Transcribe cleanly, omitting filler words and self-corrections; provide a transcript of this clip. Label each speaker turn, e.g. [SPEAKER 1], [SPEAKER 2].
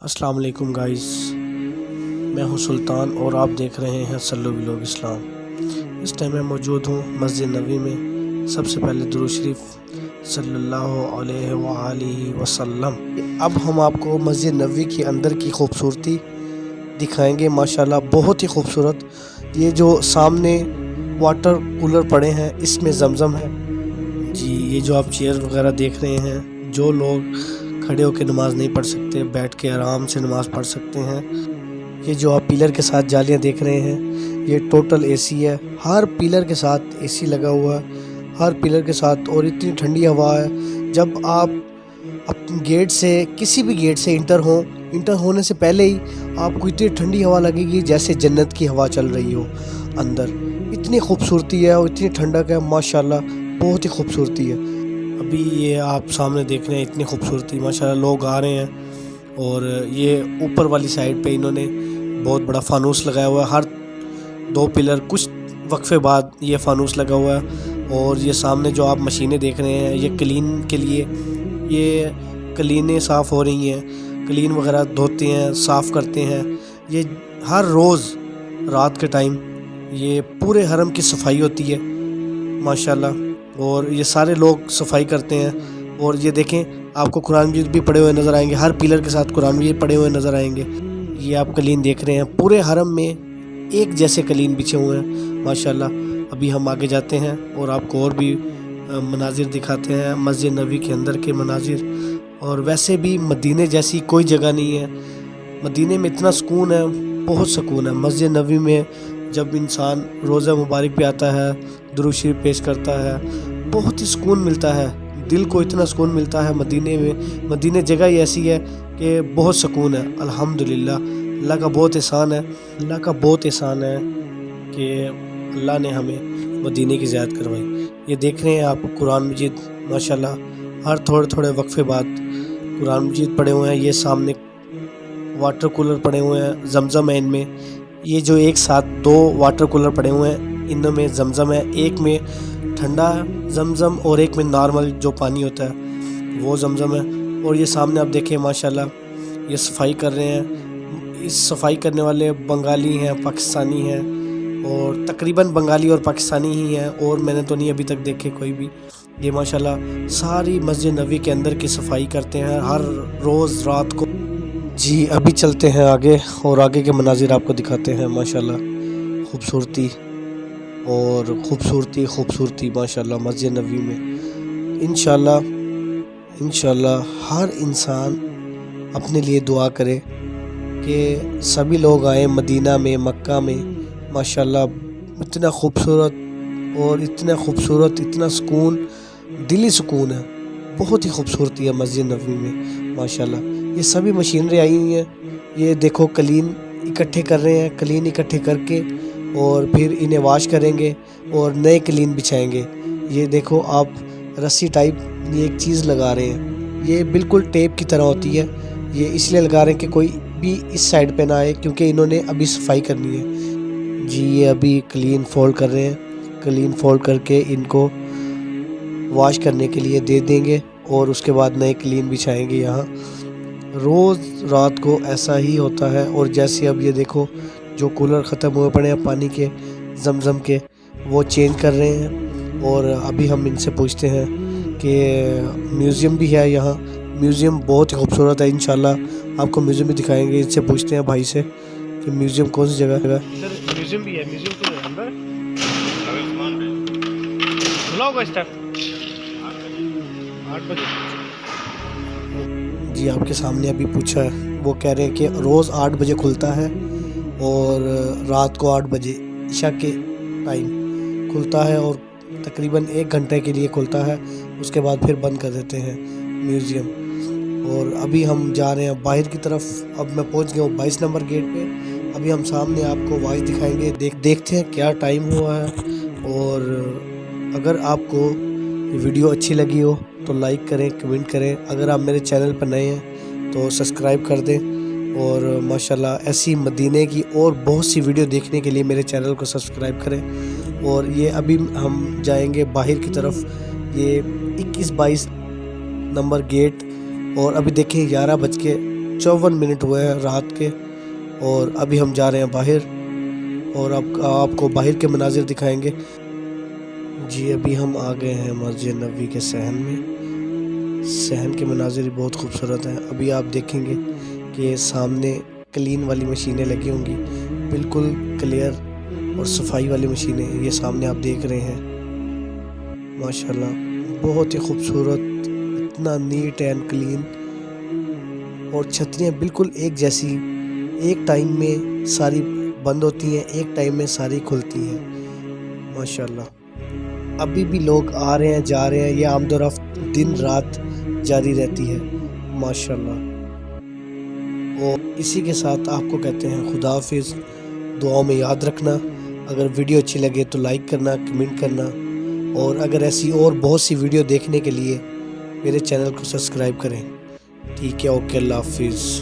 [SPEAKER 1] السلام علیکم گائز، میں ہوں سلطان اور آپ دیکھ رہے ہیں سلو ولاگ اسلام۔ اس ٹائم میں موجود ہوں مسجد نبوی میں۔ سب سے پہلے درود شریف صلی اللہ علیہ وآلہ وسلم۔ اب ہم آپ کو مسجد نبوی کے اندر کی خوبصورتی دکھائیں گے، ماشاءاللہ بہت ہی خوبصورت۔ یہ جو سامنے واٹر کولر پڑے ہیں اس میں زمزم ہے جی۔ یہ جو آپ چیئر وغیرہ دیکھ رہے ہیں، جو لوگ کھڑے ہو کے نماز نہیں پڑھ سکتے بیٹھ کے آرام سے نماز پڑھ سکتے ہیں۔ یہ جو آپ پلر کے ساتھ جالیاں دیکھ رہے ہیں، یہ ٹوٹل اے سی ہے۔ ہر پلر کے ساتھ اے سی لگا ہوا ہے، ہر پلر کے ساتھ، اور اتنی ٹھنڈی ہوا ہے۔ جب آپ اپنے گیٹ سے، کسی بھی گیٹ سے انٹر ہونے سے پہلے ہی آپ کو اتنی ٹھنڈی ہوا لگے گی جیسے جنت کی ہوا چل رہی ہو اندر۔ اتنی خوبصورتی ہے اور اتنی ٹھنڈک ہے، ماشاءاللہ بہت ہی خوبصورتی ہے۔ ابھی یہ آپ سامنے دیکھ رہے ہیں اتنی خوبصورتی، ماشاءاللہ لوگ آ رہے ہیں۔ اور یہ اوپر والی سائڈ پہ انہوں نے بہت بڑا فانوس لگایا ہوا ہے، ہر 2 پلر کچھ وقفے بعد یہ فانوس لگا ہوا ہے۔ اور یہ سامنے جو آپ مشینیں دیکھ رہے ہیں، یہ کلین کے لیے، یہ کلینیں صاف ہو رہی ہیں، کلین وغیرہ دھوتے ہیں، صاف کرتے ہیں۔ یہ ہر روز رات کے ٹائم یہ پورے حرم کی صفائی ہوتی ہے ماشاءاللہ، اور یہ سارے لوگ صفائی کرتے ہیں۔ اور یہ دیکھیں، آپ کو قرآن مجید بھی پڑے ہوئے نظر آئیں گے، ہر پلر کے ساتھ قرآن مجید پڑے ہوئے نظر آئیں گے۔ یہ آپ کلین دیکھ رہے ہیں، پورے حرم میں ایک جیسے کلین بچھے ہوئے ہیں ماشاءاللہ۔ ابھی ہم آگے جاتے ہیں اور آپ کو اور بھی مناظر دکھاتے ہیں، مسجد نبوی کے اندر کے مناظر۔ اور ویسے بھی مدینے جیسی کوئی جگہ نہیں ہے، مدینے میں اتنا سکون ہے، بہت سکون ہے مسجد نبوی میں۔ جب انسان روزہ مبارک بھی آتا ہے، درود شریف پیش کرتا ہے، بہت ہی سکون ملتا ہے، دل کو اتنا سکون ملتا ہے مدینے میں۔ مدینے جگہ ہی ایسی ہے کہ بہت سکون ہے، الحمدللہ۔ اللہ کا بہت احسان ہے، اللہ کا بہت احسان ہے کہ اللہ نے ہمیں مدینے کی زیارت کروائی۔ یہ دیکھ رہے ہیں آپ قرآن مجید، ماشاءاللہ ہر تھوڑے وقفے بعد قرآن مجید پڑے ہوئے ہیں۔ یہ سامنے واٹر کولر پڑے ہوئے ہیں، زمزم ہے ان میں۔ یہ جو ایک ساتھ 2 واٹر کولر پڑے ہوئے ہیں، ان میں زمزم ہے، ایک میں ٹھنڈا زمزم اور ایک میں نارمل جو پانی ہوتا ہے وہ زمزم ہے۔ اور یہ سامنے آپ دیکھیں ماشاءاللہ یہ صفائی کر رہے ہیں۔ اس صفائی کرنے والے بنگالی ہیں، پاکستانی ہیں، اور تقریباً بنگالی اور پاکستانی ہی ہیں، اور میں نے تو نہیں ابھی تک دیکھے کوئی بھی۔ یہ ماشاءاللہ ساری مسجد نبوی کے اندر کی صفائی کرتے ہیں ہر روز رات کو جی۔ ابھی چلتے ہیں آگے اور آگے کے مناظر آپ کو دکھاتے ہیں، ماشاءاللہ خوبصورتی اور خوبصورتی ماشاءاللہ مسجد نبوی میں۔ انشاءاللہ ہر انسان اپنے لیے دعا کرے کہ سبھی لوگ آئیں مدینہ میں، مکہ میں، ماشاءاللہ اتنا خوبصورت اور اتنا سکون، دلی سکون ہے، بہت ہی خوبصورتی ہے مسجد نبوی میں ماشاءاللہ۔ یہ سبھی مشینری آئی ہوئی ہیں، یہ دیکھو کلین اکٹھے کر رہے ہیں، کلین اکٹھے کر کے اور پھر انہیں واش کریں گے اور نئے کلین بچھائیں گے۔ یہ دیکھو آپ رسی ٹائپ یہ ایک چیز لگا رہے ہیں، یہ بالکل ٹیپ کی طرح ہوتی ہے۔ یہ اس لیے لگا رہے ہیں کہ کوئی بھی اس سائڈ پہ نہ آئے، کیونکہ انہوں نے ابھی صفائی کرنی ہے جی۔ یہ ابھی کلین فولڈ کر رہے ہیں، کلین فولڈ کر کے ان کو واش کرنے کے لیے دے دیں گے اور اس کے بعد نئے کلین بچھائیں گے۔ یہاں روز رات کو ایسا ہی ہوتا ہے۔ اور جیسے اب یہ دیکھو جو کولر ختم ہوئے پڑے ہیں پانی کے، زمزم کے، وہ چینج کر رہے ہیں۔ اور ابھی ہم ان سے پوچھتے ہیں کہ میوزیم بھی ہے یہاں، میوزیم بہت ہی خوبصورت ہے، انشاءاللہ آپ کو میوزیم بھی دکھائیں گے۔ ان سے پوچھتے ہیں بھائی سے کہ میوزیم کون سی جگہ ہے۔ میوزیم بھی ہے، میوزیم کے اندر جی آپ کے سامنے ابھی پوچھا ہے، وہ کہہ رہے ہیں کہ روز 8 بجے کھلتا ہے اور رات کو 8 بجے عشاء کے ٹائم کھلتا ہے، اور تقریباً 1 گھنٹے کے لیے کھلتا ہے، اس کے بعد پھر بند کر دیتے ہیں میوزیم۔ اور ابھی ہم جا رہے ہیں باہر کی طرف، اب میں پہنچ گیا ہوں 22 نمبر گیٹ پہ۔ ابھی ہم سامنے آپ کو واچ دکھائیں گے، دیکھتے ہیں کیا ٹائم ہوا ہے۔ اور اگر آپ کو ویڈیو اچھی لگی ہو تو لائک کریں، کمنٹ کریں۔ اگر آپ میرے چینل پر نئے ہیں تو سبسکرائب کر دیں، اور ماشاءاللہ ایسی مدینے کی اور بہت سی ویڈیو دیکھنے کے لیے میرے چینل کو سبسکرائب کریں۔ اور یہ ابھی ہم جائیں گے باہر کی طرف، یہ 21-22 نمبر گیٹ، اور ابھی دیکھیں 11 بج کے 54 منٹ ہوئے ہیں رات کے، اور ابھی ہم جا رہے ہیں باہر، اور اب آپ کو باہر کے مناظر دکھائیں گے۔ جی ابھی ہم آ گئے ہیں مسجد نبوی کے صحن میں۔ صحن کے مناظر بہت خوبصورت ہیں۔ ابھی آپ دیکھیں گے کہ سامنے کلین والی مشینیں لگی ہوں گی، بالکل کلیئر اور صفائی والی مشینیں یہ سامنے آپ دیکھ رہے ہیں۔ ماشاءاللہ بہت ہی خوبصورت، اتنا نیٹ اینڈ کلین، اور چھتریاں بالکل ایک جیسی، ایک ٹائم میں ساری بند ہوتی ہیں، ایک ٹائم میں ساری کھلتی ہیں۔ ماشاءاللہ ابھی بھی لوگ آ رہے ہیں جا رہے ہیں، یہ آمد و رفت دن رات جاری رہتی ہے ماشاءاللہ۔ اور اسی کے ساتھ آپ کو کہتے ہیں خدا حافظ، دعاؤں میں یاد رکھنا۔ اگر ویڈیو اچھی لگے تو لائک کرنا، کمنٹ کرنا، اور اگر ایسی اور بہت سی ویڈیو دیکھنے کے لیے میرے چینل کو سبسکرائب کریں۔ ٹھیک ہے، اوکے، اللہ حافظ۔